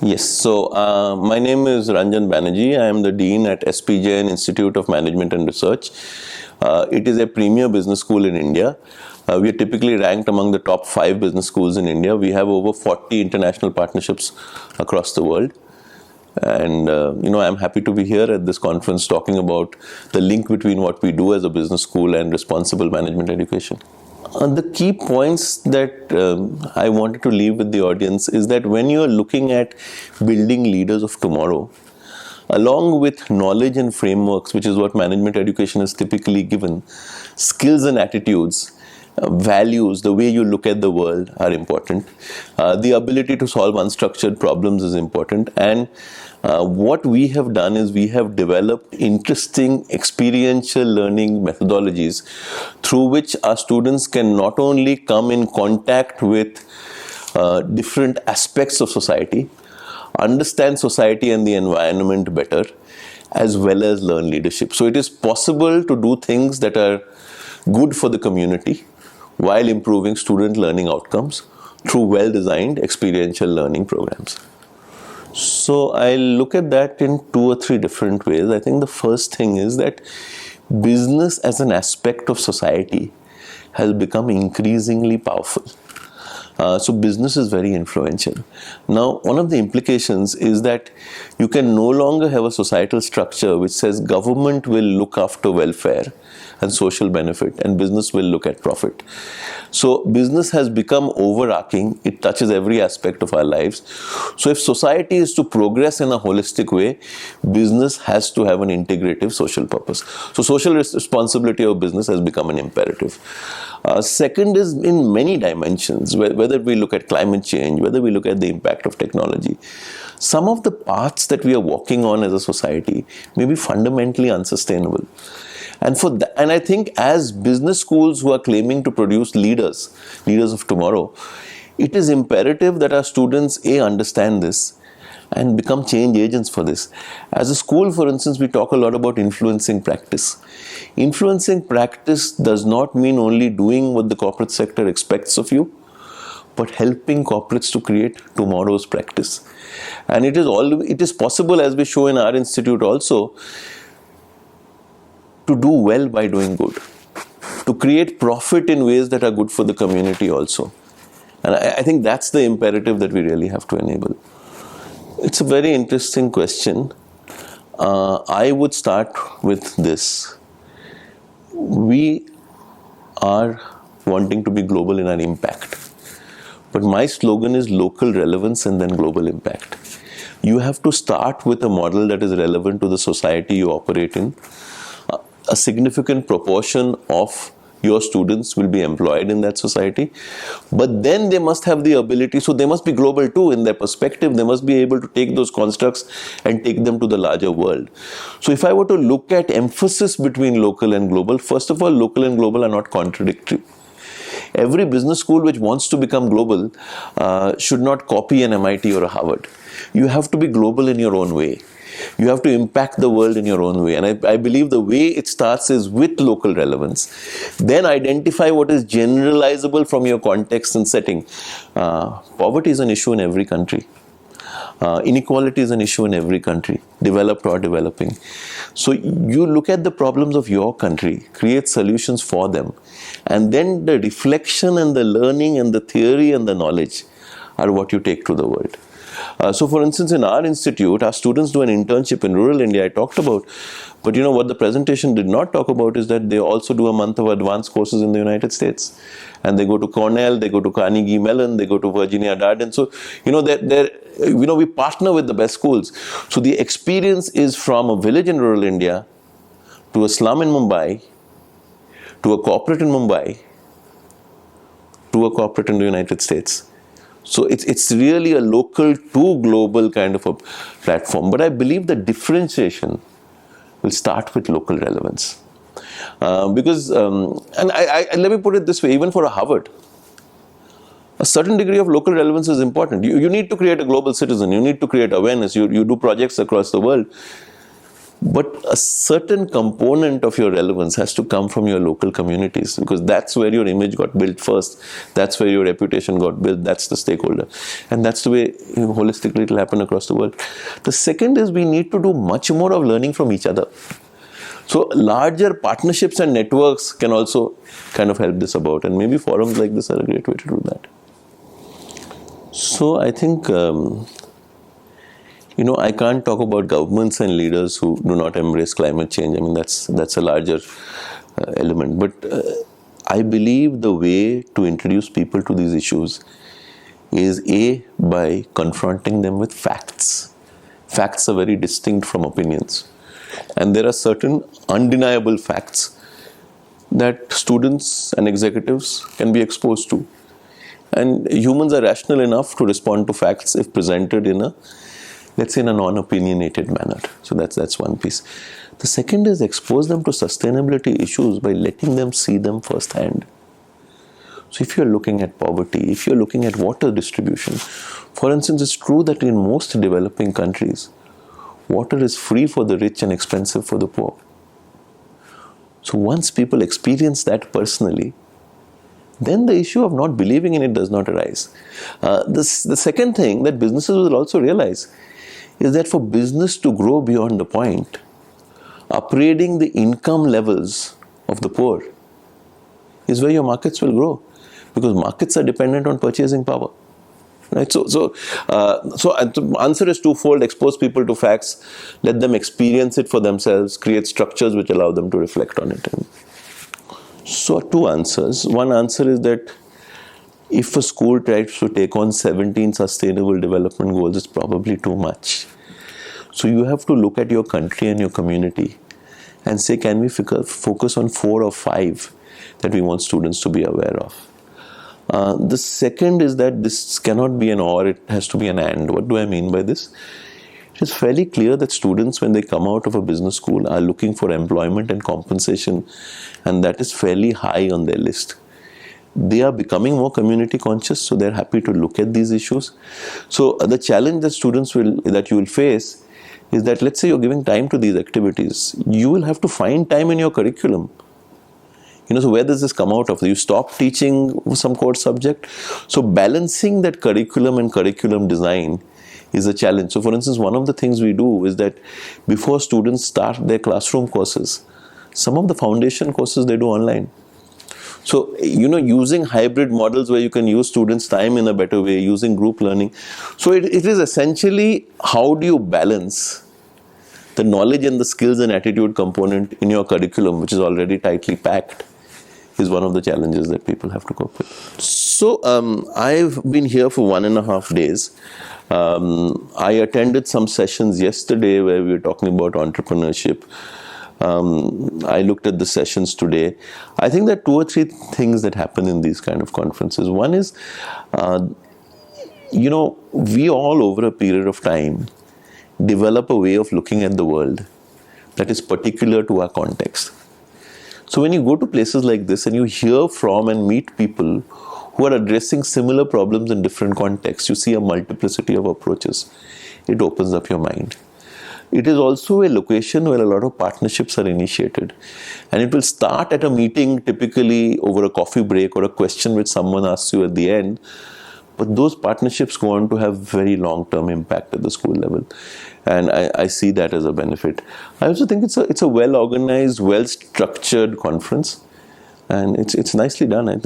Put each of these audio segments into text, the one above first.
Yes, so my name is Ranjan Banerjee. I am the Dean at Jain Institute of Management and Research. It is a premier business school in India. We are typically ranked among the top 5 business schools in India. We have over 40 international partnerships across the world. And, I'm happy to be here at this conference talking about the link between what we do as a business school and responsible management education. The key points that I wanted to leave with the audience is that when you are looking at building leaders of tomorrow, along with knowledge and frameworks, which is what management education is typically given, skills and attitudes, values, the way you look at the world are important. The ability to solve unstructured problems is important. And what we have done is we have developed interesting experiential learning methodologies through which our students can not only come in contact with different aspects of society, understand society and the environment better, as well as learn leadership. So it is possible to do things that are good for the community while improving student learning outcomes through well-designed experiential learning programs. So I look at that in 2 or 3 different ways. I think the first thing is that business as an aspect of society has become increasingly powerful. So business is very influential. Now, one of the implications is that you can no longer have a societal structure which says government will look after welfare and social benefit and business will look at profit. So business has become overarching. It touches every aspect of our lives. So if society is to progress in a holistic way, business has to have an integrative social purpose. So social responsibility of business has become an imperative. Second is in many dimensions, whether we look at climate change, whether we look at the impact of technology. Some of the paths that we are walking on as a society may be fundamentally unsustainable. And I think as business schools who are claiming to produce leaders of tomorrow, it is imperative that our students understand this and become change agents for this. As a school, for instance, we talk a lot about influencing practice. Influencing practice does not mean only doing what the corporate sector expects of you, but helping corporates to create tomorrow's practice. And it is possible, as we show in our institute also, to do well by doing good, to create profit in ways that are good for the community also. And I think that's the imperative that we really have to enable. It's a very interesting question. I would start with this. We are wanting to be global in our impact. But my slogan is local relevance and then global impact. You have to start with a model that is relevant to the society you operate in. A significant proportion of your students will be employed in that society, but then they must have the ability, so they must be global too in their perspective. They must be able to take those constructs and take them to the larger world. So if I were to look at emphasis between local and global, first of all, local and global are not contradictory. Every business school which wants to become global should not copy an MIT or a Harvard. You have to be global in your own way. You have to impact the world in your own way. And I believe the way it starts is with local relevance. Then identify what is generalizable from your context and setting. Poverty is an issue in every country. Inequality is an issue in every country, developed or developing. So you look at the problems of your country, create solutions for them. And then the reflection and the learning and the theory and the knowledge are what you take to the world. So for instance, in our institute, our students do an internship in rural India, I talked about. But what the presentation did not talk about is that they also do a month of advanced courses in the United States. And they go to Cornell, they go to Carnegie Mellon, they go to Virginia Darden. So, we partner with the best schools. So the experience is from a village in rural India to a slum in Mumbai, to a corporate in Mumbai, to a corporate in the United States. So it's really a local to global kind of a platform. But I believe the differentiation will start with local relevance. Because let me put it this way, even for a Harvard, a certain degree of local relevance is important. You need to create a global citizen. You need to create awareness. You do projects across the world. But a certain component of your relevance has to come from your local communities, because that's where your image got built first. That's where your reputation got built. That's the stakeholder. And that's the way, holistically, it will happen across the world. The second is we need to do much more of learning from each other. So larger partnerships and networks can also kind of help this about. And maybe forums like this are a great way to do that. So I think... I can't talk about governments and leaders who do not embrace climate change. I mean, that's a larger element. But I believe the way to introduce people to these issues is by confronting them with facts. Facts are very distinct from opinions. And there are certain undeniable facts that students and executives can be exposed to. And humans are rational enough to respond to facts if presented in a non-opinionated manner. So that's one piece. The second is expose them to sustainability issues by letting them see them firsthand. So if you're looking at poverty, if you're looking at water distribution, for instance, it's true that in most developing countries, water is free for the rich and expensive for the poor. So once people experience that personally, then the issue of not believing in it does not arise. The second thing that businesses will also realize is that for business to grow beyond the point, upgrading the income levels of the poor is where your markets will grow, because markets are dependent on purchasing power. Right? So the answer is twofold: expose people to facts, let them experience it for themselves, create structures which allow them to reflect on it. So two answers. One answer is that if a school tries to take on 17 sustainable development goals, it's probably too much. So you have to look at your country and your community and say, can we focus on 4 or 5 that we want students to be aware of? The second is that this cannot be an or, it has to be an and. What do I mean by this? It is fairly clear that students, when they come out of a business school, are looking for employment and compensation, and that is fairly high on their list. They are becoming more community conscious, so they're happy to look at these issues. So the challenge that you will face is that, let's say you're giving time to these activities, you will have to find time in your curriculum. So where does this come out of? You stop teaching some core subject. So balancing that curriculum and curriculum design is a challenge. So for instance, one of the things we do is that before students start their classroom courses, some of the foundation courses they do online. So, using hybrid models where you can use students' time in a better way, using group learning. So it is essentially, how do you balance the knowledge and the skills and attitude component in your curriculum, which is already tightly packed, is one of the challenges that people have to cope with. So I've been here for 1.5 days. I attended some sessions yesterday where we were talking about entrepreneurship. I looked at the sessions today. I think there are 2 or 3 things that happen in these kind of conferences. One is, we all over a period of time develop a way of looking at the world that is particular to our context. So when you go to places like this and you hear from and meet people who are addressing similar problems in different contexts, you see a multiplicity of approaches. It opens up your mind. It is also a location where a lot of partnerships are initiated. And it will start at a meeting, typically over a coffee break or a question which someone asks you at the end. But those partnerships go on to have very long-term impact at the school level. And I see that as a benefit. I also think it's a well-organized, well-structured conference. And it's nicely done. I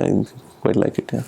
quite like it, yeah.